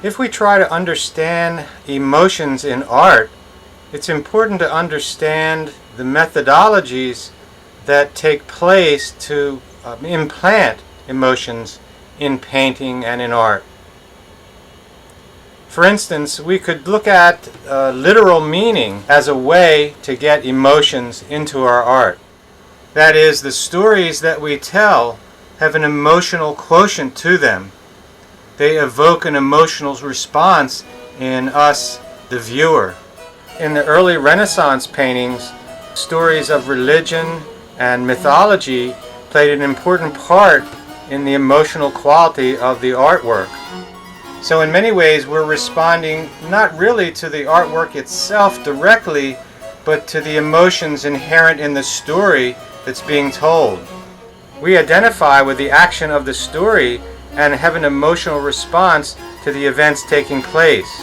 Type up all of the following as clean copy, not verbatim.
If we try to understand emotions in art, it's important to understand the methodologies that take place to implant emotions in painting and in art. For instance, we could look at literal meaning as a way to get emotions into our art. That is, the stories that we tell have an emotional quotient to them. They evoke an emotional response in us, the viewer. In the early Renaissance paintings, stories of religion and mythology played an important part in the emotional quality of the artwork. So in many ways we're responding not really to the artwork itself directly, but to the emotions inherent in the story that's being told. We identify with the action of the story and have an emotional response to the events taking place.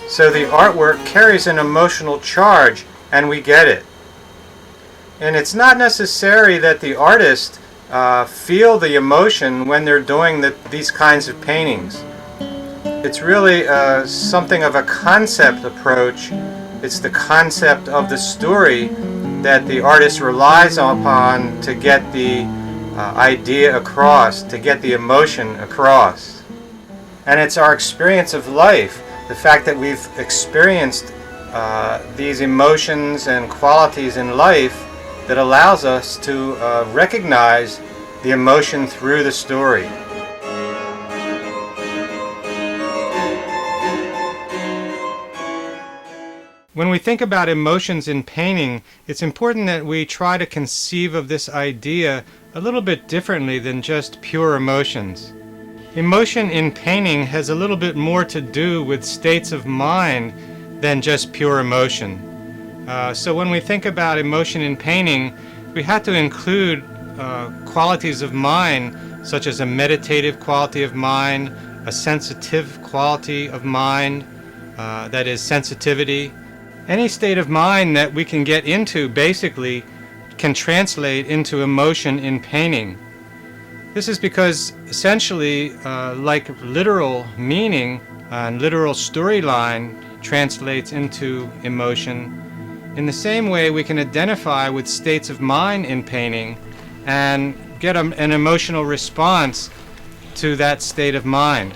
So the artwork carries an emotional charge and we get it. And it's not necessary that the artist feel the emotion when they're doing these kinds of paintings. It's really something of a concept approach. It's the concept of the story that the artist relies upon to get the idea across, to get the emotion across. And it's our experience of life, the fact that we've experienced these emotions and qualities in life that allows us to recognize the emotion through the story. When we think about emotions in painting, it's important that we try to conceive of this idea a little bit differently than just pure emotions. Emotion in painting has a little bit more to do with states of mind than just pure emotion. So when we think about emotion in painting, we have to include qualities of mind, such as a meditative quality of mind, a sensitive quality of mind, that is sensitivity. Any state of mind that we can get into basically can translate into emotion in painting. This is because essentially, like literal meaning and literal storyline translates into emotion, in the same way we can identify with states of mind in painting and get an emotional response to that state of mind.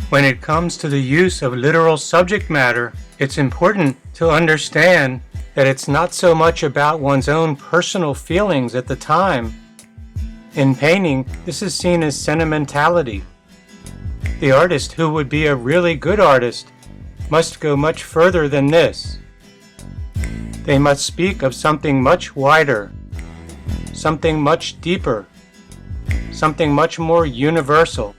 When it comes to the use of literal subject matter, it's important to understand that it's not so much about one's own personal feelings at the time. In painting, this is seen as sentimentality. The artist who would be a really good artist must go much further than this. They must speak of something much wider, something much deeper, something much more universal.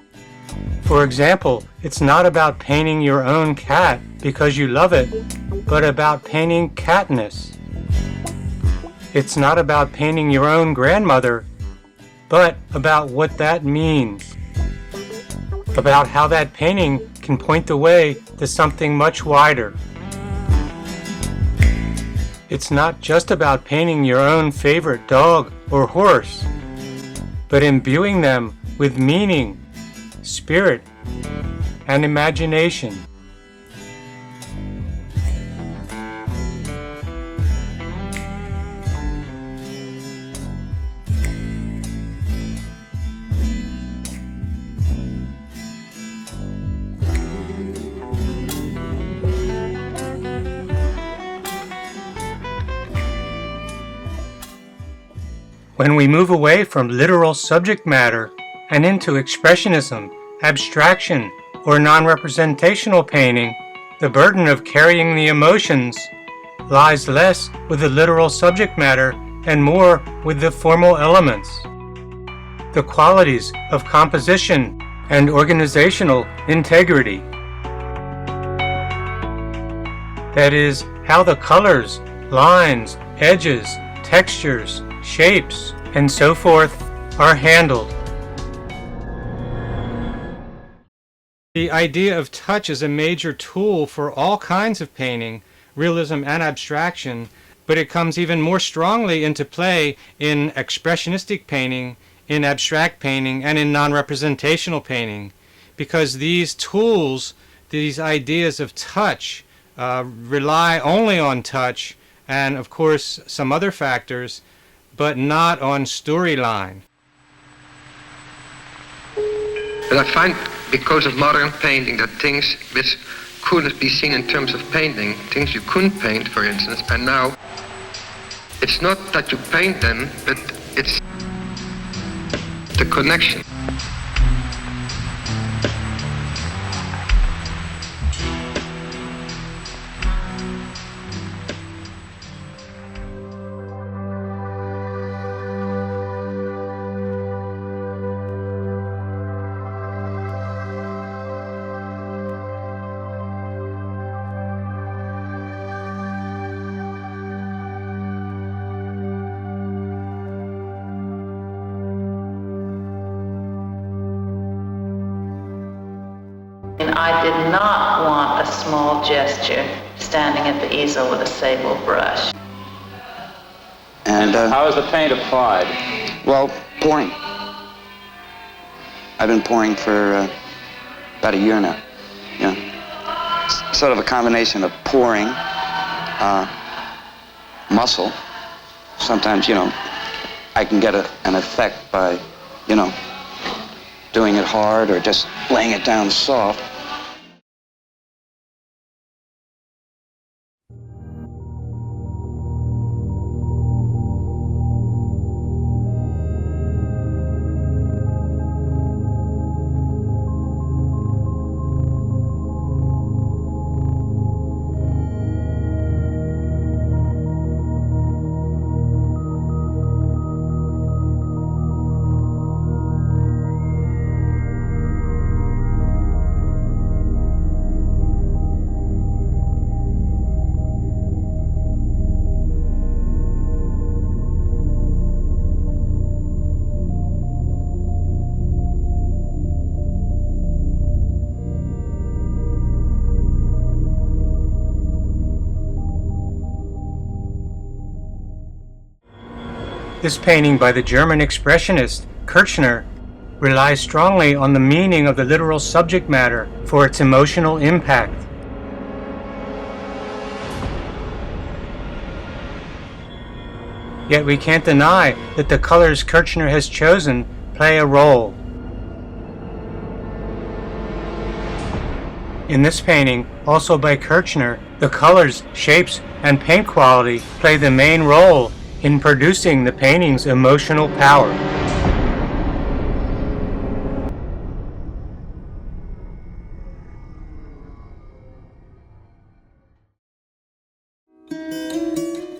For example, it's not about painting your own cat because you love it, but about painting catness. It's not about painting your own grandmother, but about what that means. About how that painting can point the way to something much wider. It's not just about painting your own favorite dog or horse, but imbuing them with meaning, spirit, and imagination. When we move away from literal subject matter and into expressionism, abstraction, or non-representational painting, the burden of carrying the emotions lies less with the literal subject matter and more with the formal elements. The qualities of composition and organizational integrity. That is, how the colors, lines, edges, textures, shapes, and so forth are handled. The idea of touch is a major tool for all kinds of painting, realism and abstraction, but it comes even more strongly into play in expressionistic painting, in abstract painting, and in non-representational painting, because these tools, these ideas of touch, rely only on touch and, of course, some other factors, but not on storyline. But I find, because of modern painting, that things which couldn't be seen in terms of painting, things you couldn't paint, for instance, and now it's not that you paint them, but it's the connection. And I did not want a small gesture standing at the easel with a sable brush. And how is the paint applied? well, pouring. I've been pouring for about a year now. Yeah, it's sort of a combination of pouring, muscle. Sometimes, I can get an effect by, doing it hard or just laying it down soft. This painting by the German expressionist Kirchner relies strongly on the meaning of the literal subject matter for its emotional impact. Yet we can't deny that the colors Kirchner has chosen play a role. In this painting, also by Kirchner, the colors, shapes, and paint quality play the main role in producing the painting's emotional power.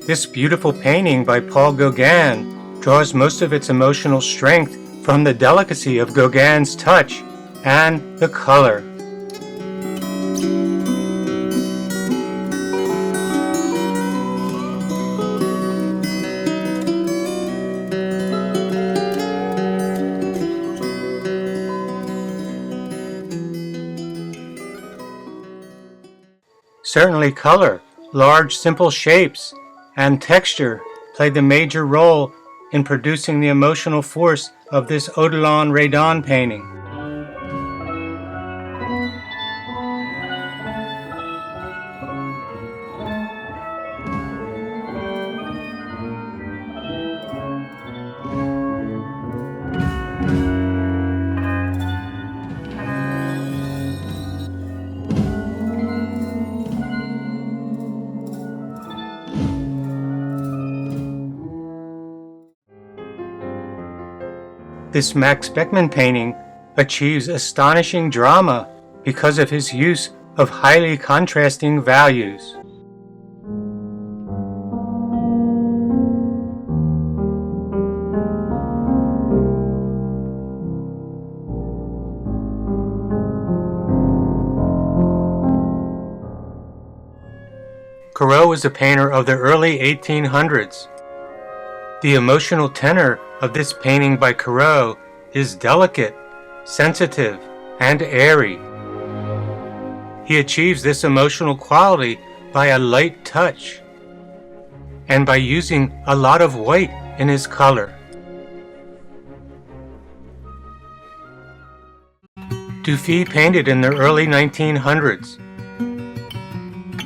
This beautiful painting by Paul Gauguin draws most of its emotional strength from the delicacy of Gauguin's touch and the color. Certainly color, large simple shapes, and texture played the major role in producing the emotional force of this Odilon Redon painting. This Max Beckmann painting achieves astonishing drama because of his use of highly contrasting values. Corot was a painter of the early 1800s. The emotional tenor of this painting by Corot is delicate, sensitive, and airy. He achieves this emotional quality by a light touch and by using a lot of white in his color. Dufy painted in the early 1900s.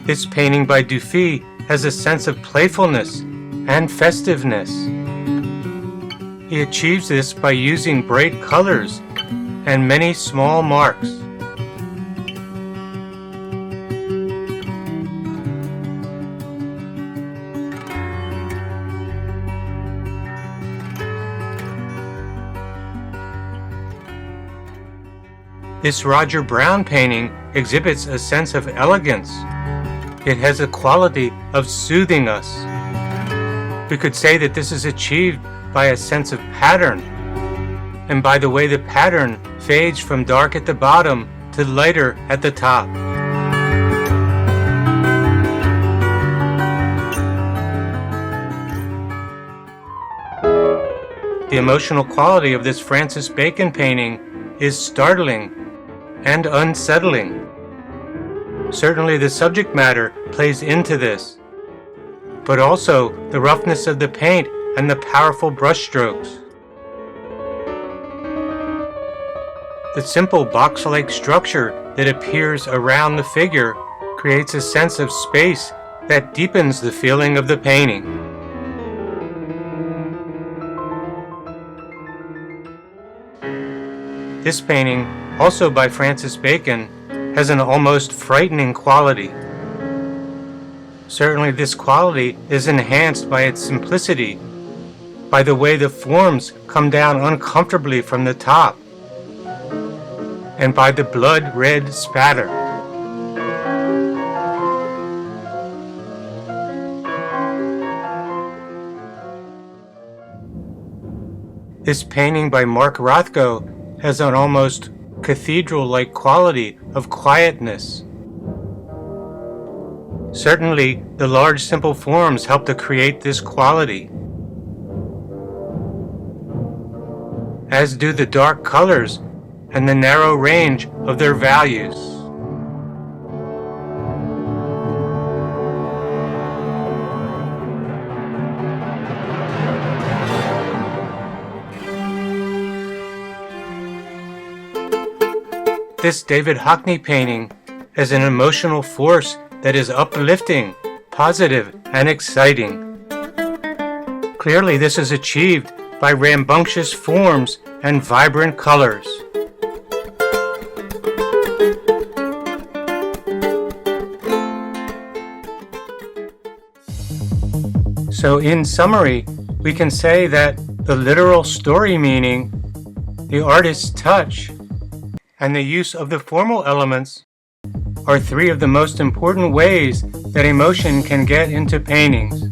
This painting by Dufy has a sense of playfulness and festiveness. He achieves this by using bright colors and many small marks. This Roger Brown painting exhibits a sense of elegance. It has a quality of soothing us. We could say that this is achieved by a sense of pattern, and by the way the pattern fades from dark at the bottom to lighter at the top. The emotional quality of this Francis Bacon painting is startling and unsettling. Certainly the subject matter plays into this, but also the roughness of the paint and the powerful brushstrokes. The simple box-like structure that appears around the figure creates a sense of space that deepens the feeling of the painting. This painting, also by Francis Bacon, has an almost frightening quality. Certainly this quality is enhanced by its simplicity, by the way the forms come down uncomfortably from the top, and by the blood-red spatter. This painting by Mark Rothko has an almost cathedral-like quality of quietness. Certainly, the large simple forms help to create this quality, as do the dark colors and the narrow range of their values. This David Hockney painting has an emotional force that is uplifting, positive, and exciting. Clearly, this is achieved by rambunctious forms and vibrant colors. So in summary, we can say that the literal story meaning, the artist's touch, and the use of the formal elements are three of the most important ways that emotion can get into paintings.